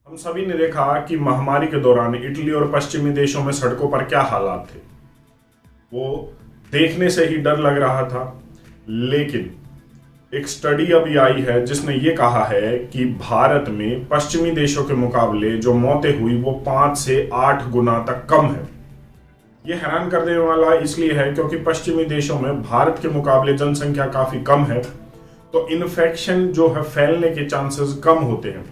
हम सभी ने देखा कि महामारी के दौरान इटली और पश्चिमी देशों में सड़कों पर क्या हालात थे। वो देखने से ही डर लग रहा था। लेकिन एक स्टडी अभी आई है जिसने ये कहा है कि भारत में पश्चिमी देशों के मुकाबले जो मौतें हुई वो 5 से 8 गुना तक कम है। ये हैरान कर देने वाला इसलिए है क्योंकि पश्चिमी देशों में भारत के मुकाबले जनसंख्या काफी कम है, तो इन्फेक्शन जो है फैलने के चांसेस कम होते हैं,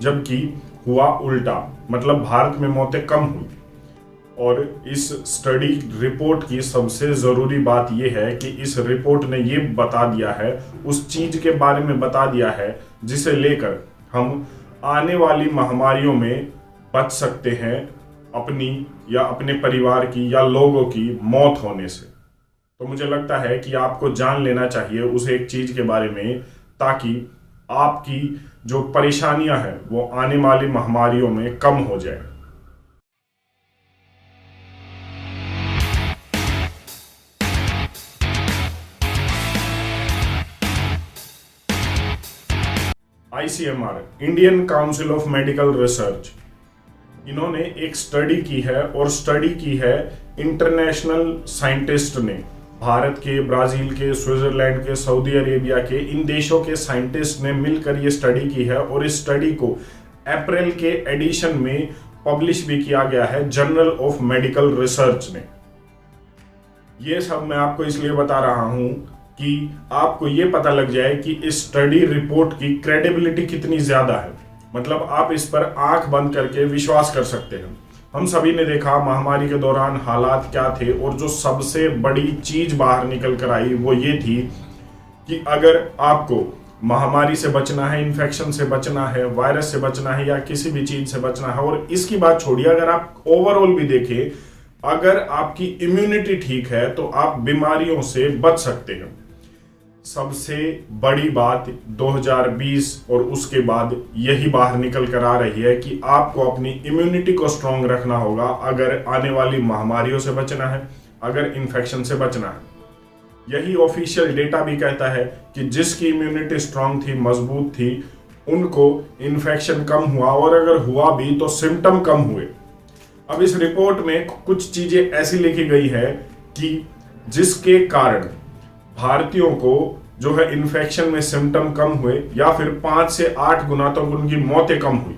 जबकि हुआ उल्टा, मतलब भारत में मौतें कम हुई। और इस स्टडी रिपोर्ट की सबसे जरूरी बात यह है कि इस रिपोर्ट ने ये बता दिया है, उस चीज के बारे में बता दिया है जिसे लेकर हम आने वाली महामारियों में बच सकते हैं, अपनी या अपने परिवार की या लोगों की मौत होने से। तो मुझे लगता है कि आपको जान लेना चाहिए उस एक चीज के बारे में, ताकि आपकी जो परेशानियां हैं वो आने वाली महामारियों में कम हो जाए। ICMR, Indian council of medical research, इन्होंने एक स्टडी की है और स्टडी की है इंटरनेशनल साइंटिस्ट ने। भारत के, ब्राजील के, स्विट्जरलैंड के, सऊदी अरेबिया के, इन देशों के साइंटिस्ट ने मिलकर ये स्टडी की है और इस स्टडी को अप्रैल के एडिशन में पब्लिश भी किया गया है जर्नल ऑफ मेडिकल रिसर्च ने। ये सब मैं आपको इसलिए बता रहा हूं कि आपको ये पता लग जाए कि इस स्टडी रिपोर्ट की क्रेडिबिलिटी कितनी ज्यादा है, मतलब आप इस पर आंख बंद करके विश्वास कर सकते हैं। हम सभी ने देखा महामारी के दौरान हालात क्या थे, और जो सबसे बड़ी चीज बाहर निकल कर आई वो ये थी कि अगर आपको महामारी से बचना है, इन्फेक्शन से बचना है, वायरस से बचना है या किसी भी चीज से बचना है, और इसकी बात छोड़िए, अगर आप ओवरऑल भी देखें, अगर आपकी इम्यूनिटी ठीक है तो आप बीमारियों से बच सकते हैं। सबसे बड़ी बात 2020 और उसके बाद यही बाहर निकल कर आ रही है कि आपको अपनी इम्यूनिटी को स्ट्रांग रखना होगा अगर आने वाली महामारियों से बचना है, अगर इन्फेक्शन से बचना है। यही ऑफिशियल डेटा भी कहता है कि जिसकी इम्यूनिटी स्ट्रांग थी, मजबूत थी, उनको इन्फेक्शन कम हुआ, और अगर हुआ भी तो सिम्टम कम हुए। अब इस रिपोर्ट में कुछ चीजें ऐसी लिखी गई है कि जिसके कारण भारतीयों को जो है इन्फेक्शन में सिम्टम कम हुए या फिर 5 से 8 गुना तक उनकी मौतें कम हुई।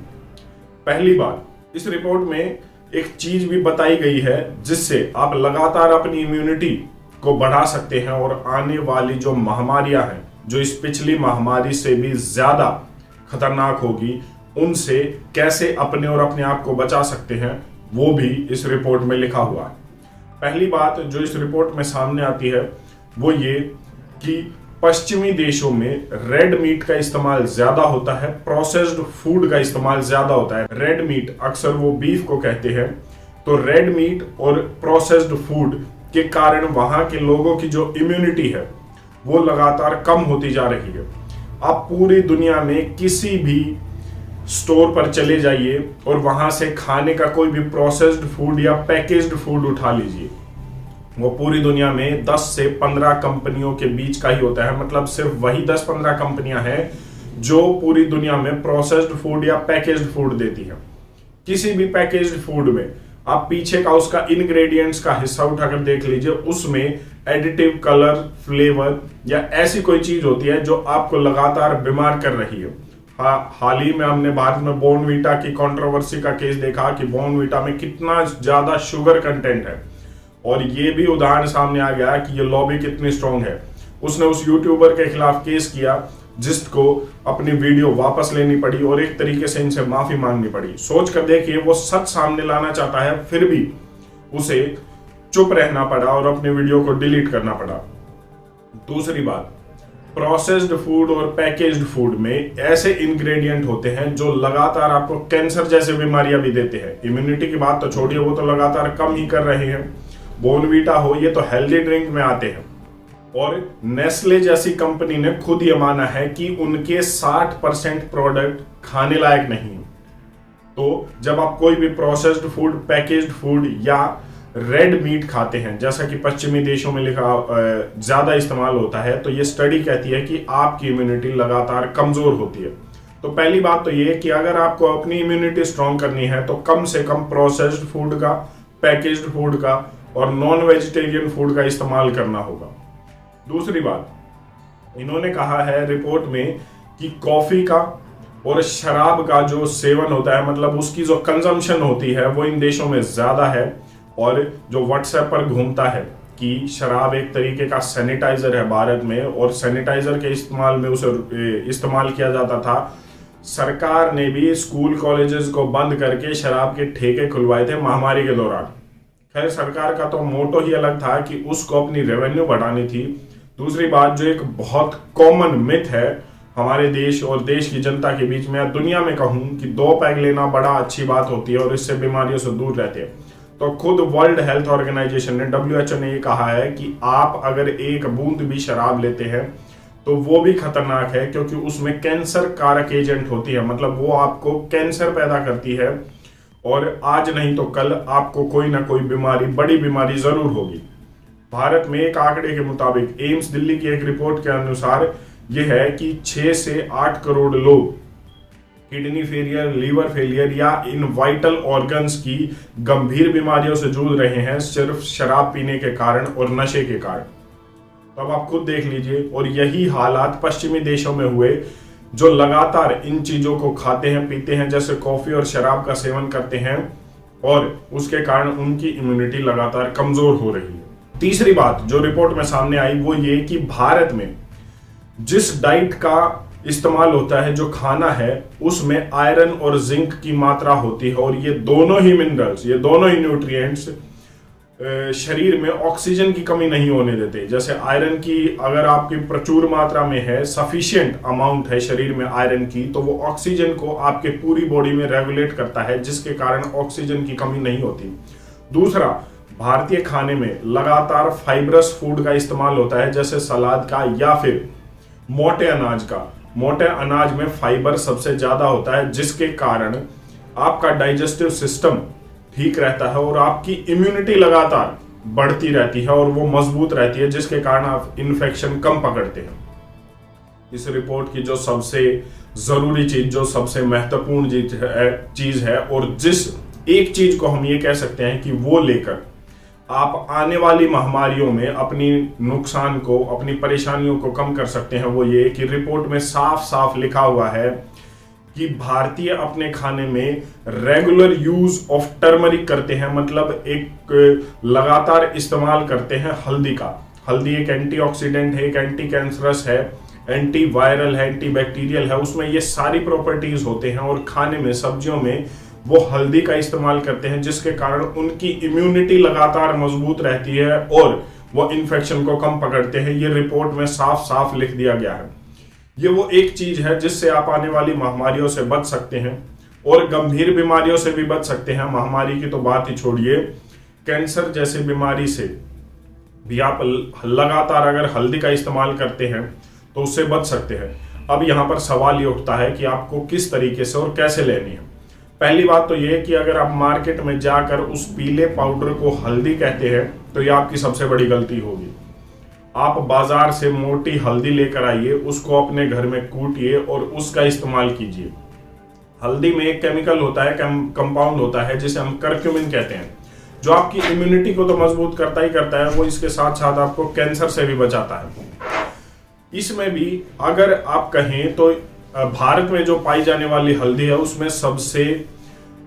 पहली बात, इस रिपोर्ट में एक चीज भी बताई गई है जिससे आप लगातार अपनी इम्यूनिटी को बढ़ा सकते हैं और आने वाली जो महामारियां हैं, जो इस पिछली महामारी से भी ज्यादा खतरनाक होगी, उनसे कैसे अपने और अपने आप को बचा सकते हैं, वो भी इस रिपोर्ट में लिखा हुआ है। पहली बात जो इस रिपोर्ट में सामने आती है वो ये कि पश्चिमी देशों में रेड मीट का इस्तेमाल ज्यादा होता है, प्रोसेस्ड फूड का इस्तेमाल ज्यादा होता है। रेड मीट अक्सर वो बीफ को कहते हैं, तो रेड मीट और प्रोसेस्ड फूड के कारण वहां के लोगों की जो इम्यूनिटी है वो लगातार कम होती जा रही है। आप पूरी दुनिया में किसी भी स्टोर पर चले जाइए और वहां से खाने का कोई भी प्रोसेस्ड फूड या पैकेज्ड फूड उठा लीजिए, वो पूरी दुनिया में 10 से 15 कंपनियों के बीच का ही होता है। मतलब सिर्फ वही 10-15 कंपनियां हैं जो पूरी दुनिया में प्रोसेस्ड फूड या पैकेज्ड फूड देती हैं। किसी भी पैकेज्ड फूड में आप पीछे का उसका इंग्रेडिएंट्स का हिस्सा उठाकर देख लीजिए, उसमें एडिटिव, कलर, फ्लेवर या ऐसी कोई चीज होती है जो आपको लगातार बीमार कर रही है। हाल ही में हमने भारत में बॉर्नवीटा की कंट्रोवर्सी का केस देखा कि बॉर्नवीटा में कितना ज्यादा शुगर कंटेंट है, और ये भी उदाहरण सामने आ गया कि ये लॉबी कितनी स्ट्रांग है। उसने उस यूट्यूबर के खिलाफ केस किया जिसको अपनी वीडियो वापस लेनी पड़ी और एक तरीके से इनसे माफी मांगनी पड़ी। सोच कर देखिए, वो सच सामने लाना चाहता है, फिर भी उसे चुप रहना पड़ा और अपनी वीडियो को डिलीट करना पड़ा। दूसरी बात, प्रोसेस्ड फूड और पैकेज्ड फूड में ऐसे इंग्रेडिएंट होते हैं जो लगातार आपको कैंसर जैसे बीमारियां भी देते हैं। इम्यूनिटी की बात तो छोड़िए, वो तो लगातार कम ही कर रहे हैं। बॉर्नवीटा हो, ये तो हेल्दी ड्रिंक में आते हैं, और नेस्ले जैसी कंपनी ने खुद ये माना है कि उनके 60% प्रोडक्ट खाने लायक नहीं। तो जब आप कोई भी प्रोसेस्ड फूड, पैकेज्ड फूड या रेड मीट खाते हैं, जैसा कि पश्चिमी देशों में लिखा ज्यादा इस्तेमाल होता है, तो ये स्टडी कहती है कि आपकी इम्यूनिटी लगातार कमजोर होती है। तो पहली बात तो ये कि अगर आपको अपनी इम्यूनिटी स्ट्रांग करनी है तो कम से कम प्रोसेस्ड फूड का, पैकेज्ड फूड का और नॉन वेजिटेरियन फूड का इस्तेमाल करना होगा। दूसरी बात, इन्होंने कहा है रिपोर्ट में कि कॉफी का और शराब का जो सेवन होता है, मतलब उसकी जो कंजम्पशन होती है वो इन देशों में ज्यादा है। और जो व्हाट्सएप पर घूमता है कि शराब एक तरीके का सैनिटाइजर है भारत में, और सैनिटाइजर के इस्तेमाल में उसे इस्तेमाल किया जाता था। सरकार ने भी स्कूल कॉलेजेस को बंद करके शराब के ठेके खुलवाए थे महामारी के दौरान। खैर, सरकार का तो मोटो ही अलग था कि उसको अपनी रेवेन्यू बढ़ानी थी। दूसरी बात, जो एक बहुत कॉमन मिथ है हमारे देश और देश की जनता के बीच में, दुनिया में कहूं कि 2 पैग लेना बड़ा अच्छी बात होती है और इससे बीमारियों से दूर रहते हैं। तो खुद वर्ल्ड हेल्थ ऑर्गेनाइजेशन ने, WHO ने ये कहा है कि आप अगर एक बूंद भी शराब लेते हैं तो वो भी खतरनाक है, क्योंकि उसमें कैंसर कारक एजेंट होती है, मतलब वो आपको कैंसर पैदा करती है और आज नहीं तो कल आपको कोई ना कोई बीमारी, बड़ी बीमारी जरूर होगी। भारत में एक आंकड़े के मुताबिक, एम्स दिल्ली की एक रिपोर्ट के अनुसार यह है कि 6 से 8 करोड़ लोग किडनी फेलियर, लीवर फेलियर या इन वाइटल ऑर्गन्स की गंभीर बीमारियों से जूझ रहे हैं सिर्फ शराब पीने के कारण और नशे के कारण। तब आप खुद देख लीजिए। और यही हालात पश्चिमी देशों में हुए, जो लगातार इन चीजों को खाते हैं, पीते हैं, जैसे कॉफी और शराब का सेवन करते हैं, और उसके कारण उनकी इम्यूनिटी लगातार कमजोर हो रही है। तीसरी बात जो रिपोर्ट में सामने आई वो ये कि भारत में जिस डाइट का इस्तेमाल होता है, जो खाना है, उसमें आयरन और जिंक की मात्रा होती है, और ये दोनों ही मिनरल्स, ये दोनों ही न्यूट्रिएंट्स शरीर में ऑक्सीजन की कमी नहीं होने देते। जैसे आयरन की अगर आपकी प्रचुर मात्रा में है, सफिशिएंट अमाउंट है शरीर में आयरन की, तो वो ऑक्सीजन को आपके पूरी बॉडी में रेगुलेट करता है, जिसके कारण ऑक्सीजन की कमी नहीं होती। दूसरा, भारतीय खाने में लगातार फाइब्रस फूड का इस्तेमाल होता है, जैसे सलाद का या फिर मोटे अनाज का। मोटे अनाज में फाइबर सबसे ज्यादा होता है, जिसके कारण आपका डाइजेस्टिव सिस्टम ठीक रहता है और आपकी इम्यूनिटी लगातार बढ़ती रहती है और वो मजबूत रहती है, जिसके कारण आप इन्फेक्शन कम पकड़ते हैं। इस रिपोर्ट की जो सबसे जरूरी चीज, जो सबसे महत्वपूर्ण चीज है, और जिस एक चीज को हम ये कह सकते हैं कि वो लेकर आप आने वाली महामारियों में अपनी नुकसान को, अपनी परेशानियों को कम कर सकते हैं, वो ये कि रिपोर्ट में साफ साफ लिखा हुआ है कि भारतीय अपने खाने में रेगुलर यूज ऑफ टर्मरिक करते हैं, मतलब एक लगातार इस्तेमाल करते हैं हल्दी का। हल्दी एक एंटीऑक्सीडेंट है, एक एंटी कैंसरस है, एंटी वायरल है, एंटी बैक्टीरियल है, उसमें ये सारी प्रॉपर्टीज होते हैं। और खाने में, सब्जियों में वो हल्दी का इस्तेमाल करते हैं, जिसके कारण उनकी इम्यूनिटी लगातार मजबूत रहती है और वो इन्फेक्शन को कम पकड़ते हैं। ये रिपोर्ट में साफ साफ लिख दिया गया है। ये वो एक चीज है जिससे आप आने वाली महामारियों से बच सकते हैं और गंभीर बीमारियों से भी बच सकते हैं। महामारी की तो बात ही छोड़िए, कैंसर जैसी बीमारी से भी आप लगातार अगर हल्दी का इस्तेमाल करते हैं तो उससे बच सकते हैं। अब यहाँ पर सवाल ये उठता है कि आपको किस तरीके से और कैसे लेनी है। पहली बात तो ये कि अगर आप मार्केट में जाकर उस पीले पाउडर को हल्दी कहते हैं तो ये आपकी सबसे बड़ी गलती होगी। आप बाजार से मोटी हल्दी लेकर आइए, उसको अपने घर में कूटिए और उसका इस्तेमाल कीजिए। हल्दी में एक केमिकल होता है, कंपाउंड होता है, जिसे हम करक्यूमिन कहते हैं, जो आपकी इम्यूनिटी को तो मजबूत करता ही करता है, वो इसके साथ साथ आपको कैंसर से भी बचाता है। इसमें भी अगर आप कहें तो भारत में जो पाई जाने वाली हल्दी है उसमें सबसे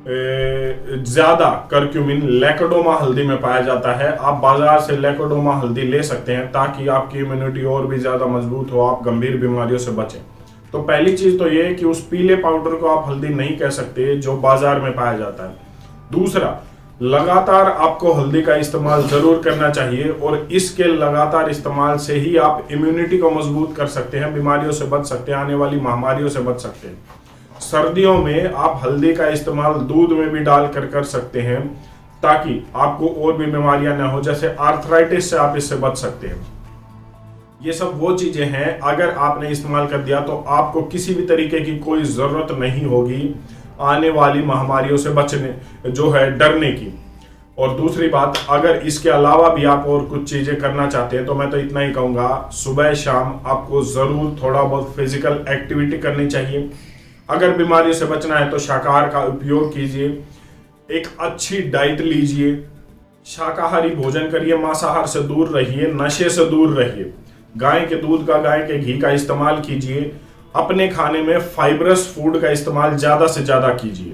ज्यादा करक्यूमिन लैकोडोमा हल्दी में पाया जाता है। आप बाजार से लैकोडोमा हल्दी ले सकते हैं ताकि आपकी इम्यूनिटी और भी ज्यादा मजबूत हो, आप गंभीर बीमारियों से बचें। तो पहली चीज तो ये है कि उस पीले पाउडर को आप हल्दी नहीं कह सकते जो बाजार में पाया जाता है। दूसरा, लगातार आपको हल्दी का इस्तेमाल जरूर करना चाहिए और इसके लगातार इस्तेमाल से ही आप इम्यूनिटी को मजबूत कर सकते हैं, बीमारियों से बच सकते हैं, आने वाली महामारियों से बच सकते हैं। सर्दियों में आप हल्दी का इस्तेमाल दूध में भी डालकर सकते हैं ताकि आपको और भी बीमारियां ना हो, जैसे आर्थराइटिस से आप इससे बच सकते हैं। ये सब वो चीजें हैं, अगर आपने इस्तेमाल कर दिया तो आपको किसी भी तरीके की कोई जरूरत नहीं होगी आने वाली महामारियों से बचने, जो है डरने की। और दूसरी बात, अगर इसके अलावा भी आप और कुछ चीजें करना चाहते हैं तो मैं तो इतना ही कहूंगा, सुबह शाम आपको जरूर थोड़ा बहुत फिजिकल एक्टिविटी करनी चाहिए। अगर बीमारी से बचना है तो शाकाहार का उपयोग कीजिए, एक अच्छी डाइट लीजिए, शाकाहारी भोजन करिए, मांसाहार से दूर रहिए, नशे से दूर रहिए, गाय के दूध का, गाय के घी का इस्तेमाल कीजिए, अपने खाने में फाइबरस फूड का इस्तेमाल ज्यादा से ज्यादा कीजिए,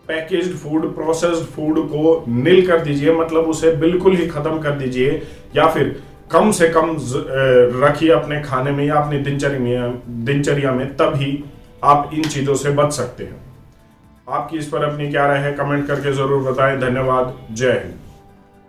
पैकेज्ड फूड, प्रोसेस्ड फूड को नील कर दीजिए, मतलब उसे बिल्कुल ही खत्म कर दीजिए, या फिर कम से कम रखिए अपने खाने में या अपनी दिनचर्या में, तभी आप इन चीजों से बच सकते हैं। आपकी इस पर अपनी क्या राय है, कमेंट करके जरूर बताएं। धन्यवाद। जय हिंद।